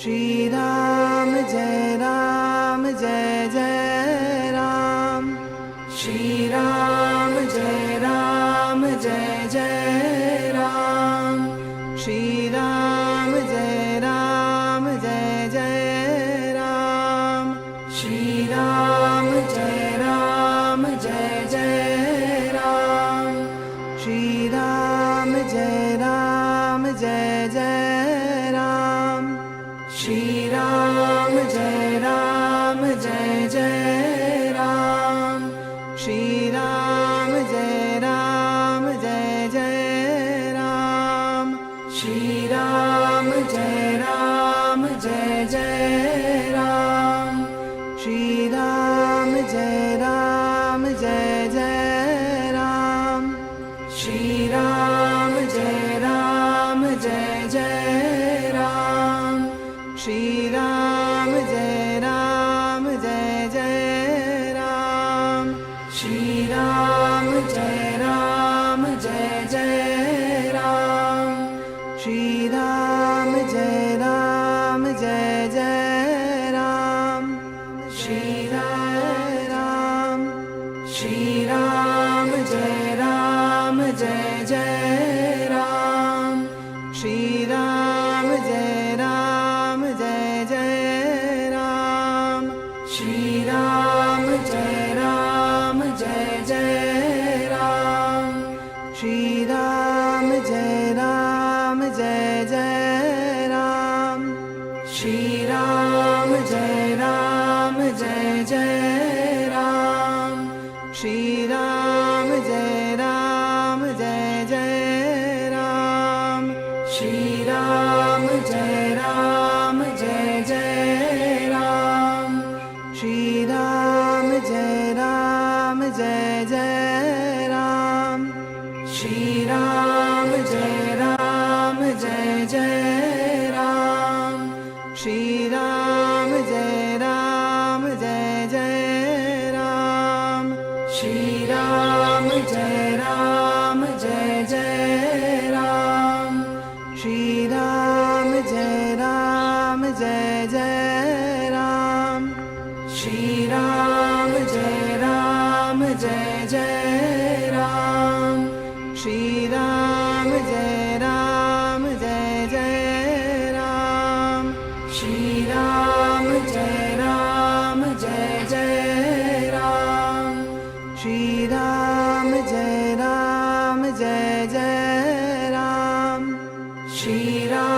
Shri Ram Jai Jai Ram. Shri Ram Jai Jai Ram. Shri Ram Jai Jai Ram. Shri Ram Jai Jai Ram. Shri Ram Jai Jai Ram. Shri Ram Jai Jai Ram. Shri Ram Jai Jai Ram. Shri Ram Jai Jai Ram. Shri Ram Jai Jai Ram. Shri Ram Jai Jai Ram. Shri Ram Jai Jai Ram. Shri Ram Jai Jai Ram. Shri Ram Jai Jai Ram. Shri Ram. Shri Ram Jai Jai Ram. Shri Ram Jai Jai Ram. Shri Ram Jai Jai Ram. Shri Ram Jai Jai Ram. Shri Ram Jai Jai Ram. Shri Ram Jai Jai Ram. Shri Ram Jai Jai Ram. Shri Ram Jai Jai Ram. Shri Ram Jai Jai Ram. Shri Ram Jai Jai Ram. Shri Ram Jai Jai Ram. Shri Ram Jai Jai Ram. Shri Ram Jai Jai Ram. Shri Ram Jai Jai Ram. Shri Ram Jai Jai Ram. Shri Ram Jai Jai Ram. Shri Ram